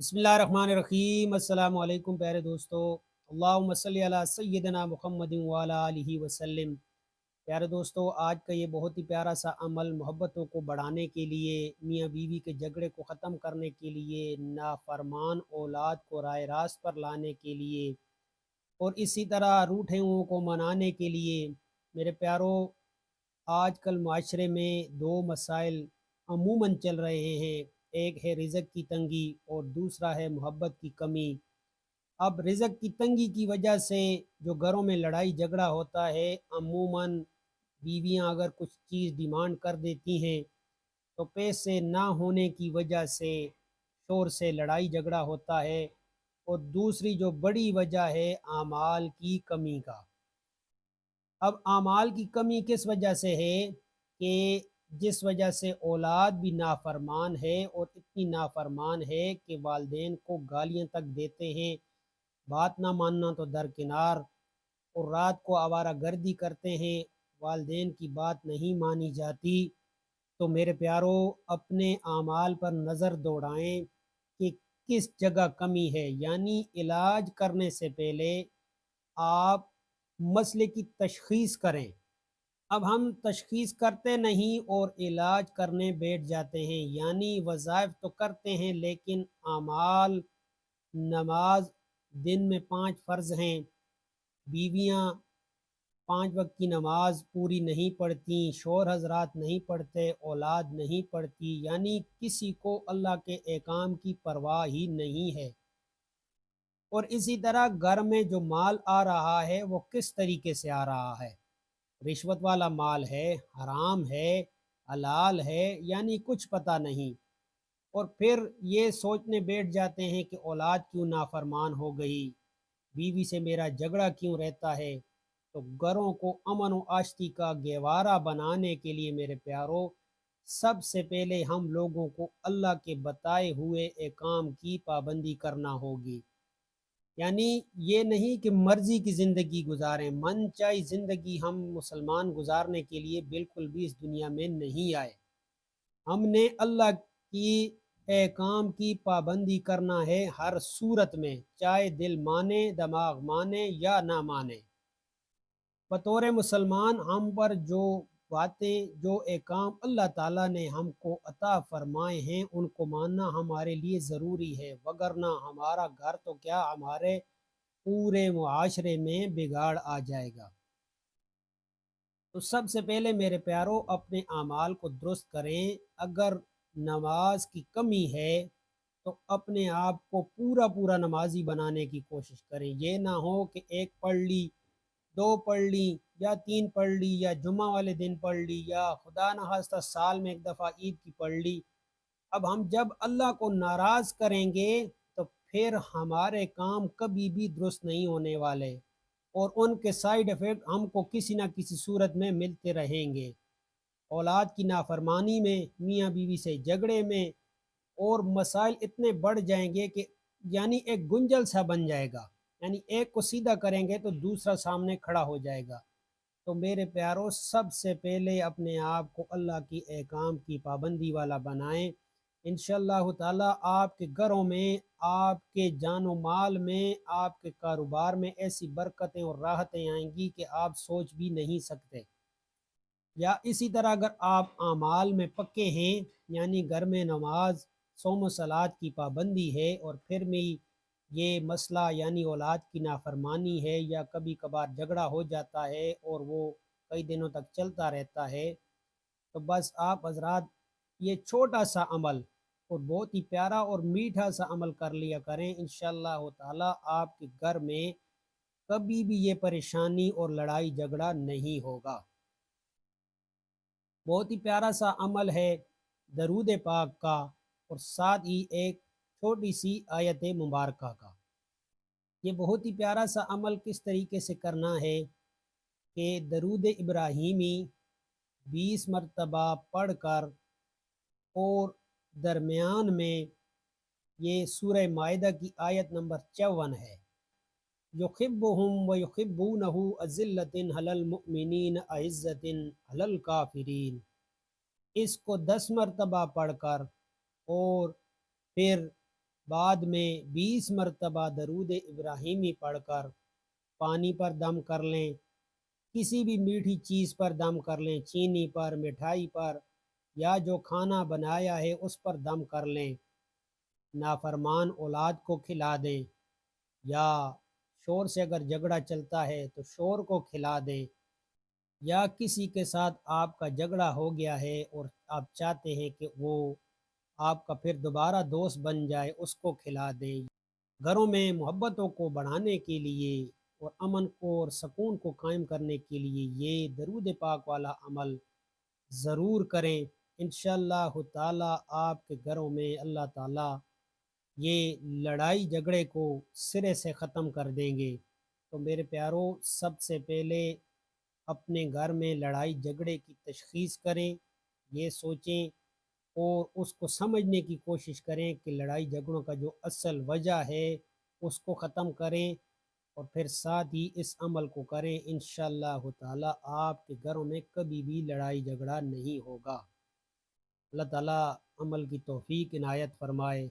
بسم اللہ الرحمن الرحیم۔ السلام علیکم پیارے دوستو، اللہم صلی علی سیدنا محمد وعلی آلہ وسلم۔ پیارے دوستو، آج کا یہ بہت ہی پیارا سا عمل محبتوں کو بڑھانے کے لیے، میاں بیوی کے جھگڑے کو ختم کرنے کے لیے، نافرمان اولاد کو راہ راست پر لانے کے لیے اور اسی طرح روٹھے ہوئوں کو منانے کے لیے، میرے پیارو، آج کل معاشرے میں دو مسائل عموماً چل رہے ہیں۔ ایک ہے رزق کی تنگی اور دوسرا ہے محبت کی کمی۔ اب رزق کی تنگی کی وجہ سے جو گھروں میں لڑائی جھگڑا ہوتا ہے، عموماً بیویاں اگر کچھ چیز ڈیمانڈ کر دیتی ہیں تو پیسے نہ ہونے کی وجہ سے شور سے لڑائی جھگڑا ہوتا ہے، اور دوسری جو بڑی وجہ ہے اعمال کی کمی کا۔ اب اعمال کی کمی کس وجہ سے ہے؟ کہ جس وجہ سے اولاد بھی نافرمان ہے، اور اتنی نافرمان ہے کہ والدین کو گالیاں تک دیتے ہیں، بات نہ ماننا تو درکنار، اور رات کو آوارہ گردی کرتے ہیں، والدین کی بات نہیں مانی جاتی۔ تو میرے پیارو، اپنے اعمال پر نظر دوڑائیں کہ کس جگہ کمی ہے، یعنی علاج کرنے سے پہلے آپ مسئلے کی تشخیص کریں۔ اب ہم تشخیص کرتے نہیں اور علاج کرنے بیٹھ جاتے ہیں، یعنی وظائف تو کرتے ہیں لیکن اعمال، نماز دن میں 5 فرض ہیں، بیویاں 5 وقت کی نماز پوری نہیں پڑھتی، شوہر حضرات نہیں پڑھتے، اولاد نہیں پڑھتی، یعنی کسی کو اللہ کے احکام کی پرواہ ہی نہیں ہے۔ اور اسی طرح گھر میں جو مال آ رہا ہے وہ کس طریقے سے آ رہا ہے؟ رشوت والا مال ہے، حرام ہے، حلال ہے، یعنی کچھ پتہ نہیں، اور پھر یہ سوچنے بیٹھ جاتے ہیں کہ اولاد کیوں نافرمان ہو گئی، بیوی سے میرا جھگڑا کیوں رہتا ہے۔ تو گھروں کو امن و آشتی کا گہوارہ بنانے کے لیے میرے پیارو، سب سے پہلے ہم لوگوں کو اللہ کے بتائے ہوئے احکام کی پابندی کرنا ہوگی۔ یعنی یہ نہیں کہ مرضی کی زندگی گزاریں، من چاہی زندگی ہم مسلمان گزارنے کے لیے بالکل بھی اس دنیا میں نہیں آئے۔ ہم نے اللہ کی احکام کی پابندی کرنا ہے ہر صورت میں، چاہے دل مانے، دماغ مانے یا نہ مانے۔ بطور مسلمان ہم پر جو باتیں، جو احکام اللہ تعالیٰ نے ہم کو عطا فرمائے ہیں، ان کو ماننا ہمارے لیے ضروری ہے، وگرنہ ہمارا گھر تو کیا، ہمارے پورے معاشرے میں بگاڑ آ جائے گا۔ تو سب سے پہلے میرے پیارو، اپنے اعمال کو درست کریں۔ اگر نماز کی کمی ہے تو اپنے آپ کو پورا پورا نمازی بنانے کی کوشش کریں۔ یہ نہ ہو کہ ایک پڑھ لی، 2 پڑھ لی، یا 3 پڑھ لی، یا جمعہ والے دن پڑھ لی، یا خدا نخواستہ سال میں ایک دفعہ عید کی پڑھ لی۔ اب ہم جب اللہ کو ناراض کریں گے تو پھر ہمارے کام کبھی بھی درست نہیں ہونے والے، اور ان کے سائیڈ ایفیکٹ ہم کو کسی نہ کسی صورت میں ملتے رہیں گے۔ اولاد کی نافرمانی میں، میاں بیوی سے جھگڑے میں، اور مسائل اتنے بڑھ جائیں گے کہ یعنی ایک گنجل سا بن جائے گا، یعنی ایک کو سیدھا کریں گے تو دوسرا سامنے کھڑا ہو جائے گا۔ تو میرے پیاروں، سب سے پہلے اپنے آپ کو اللہ کی احکام کی پابندی والا بنائیں۔ انشاءاللہ تعالی آپ کے گھروں میں، آپ کے جان و مال میں، آپ کے کاروبار میں ایسی برکتیں اور راحتیں آئیں گی کہ آپ سوچ بھی نہیں سکتے۔ یا اسی طرح اگر آپ اعمال میں پکے ہیں، یعنی گھر میں نماز، صوم و صلات کی پابندی ہے، اور پھر بھی یہ مسئلہ یعنی اولاد کی نافرمانی ہے، یا کبھی کبھار جھگڑا ہو جاتا ہے اور وہ کئی دنوں تک چلتا رہتا ہے، تو بس آپ حضرات یہ چھوٹا سا عمل اور بہت ہی پیارا اور میٹھا سا عمل کر لیا کریں۔ انشاءاللہ تعالی آپ کے گھر میں کبھی بھی یہ پریشانی اور لڑائی جھگڑا نہیں ہوگا۔ بہت ہی پیارا سا عمل ہے درود پاک کا، اور ساتھ ہی ایک چھوٹی سی آیت مبارکہ کا۔ یہ بہت ہی پیارا سا عمل کس طریقے سے کرنا ہے کہ درود ابراہیمی 20 مرتبہ پڑھ کر، اور درمیان میں یہ سورہ مائدہ کی آیت نمبر 54 ہے، یحبہم و یحبونہ اذلۃ علی المؤمنین اعزۃ علی الکافرین، اس کو 10 مرتبہ پڑھ کر، اور پھر بعد میں 20 مرتبہ درود ابراہیمی پڑھ کر پانی پر دم کر لیں، کسی بھی میٹھی چیز پر دم کر لیں، چینی پر، مٹھائی پر، یا جو کھانا بنایا ہے اس پر دم کر لیں۔ نافرمان اولاد کو کھلا دیں، یا شور سے اگر جھگڑا چلتا ہے تو شور کو کھلا دیں، یا کسی کے ساتھ آپ کا جھگڑا ہو گیا ہے اور آپ چاہتے ہیں کہ وہ آپ کا پھر دوبارہ دوست بن جائے، اس کو کھلا دیں۔ گھروں میں محبتوں کو بڑھانے کے لیے اور امن کو اور سکون کو قائم کرنے کے لیے یہ درود پاک والا عمل ضرور کریں۔ انشاءاللہ تعالی آپ کے گھروں میں اللہ تعالی یہ لڑائی جھگڑے کو سرے سے ختم کر دیں گے۔ تو میرے پیاروں، سب سے پہلے اپنے گھر میں لڑائی جھگڑے کی تشخیص کریں، یہ سوچیں اور اس کو سمجھنے کی کوشش کریں کہ لڑائی جھگڑوں کا جو اصل وجہ ہے اس کو ختم کریں، اور پھر ساتھ ہی اس عمل کو کریں۔ انشاءاللہ تعالی آپ کے گھروں میں کبھی بھی لڑائی جھگڑا نہیں ہوگا۔ اللہ تعالی عمل کی توفیق عنایت فرمائے۔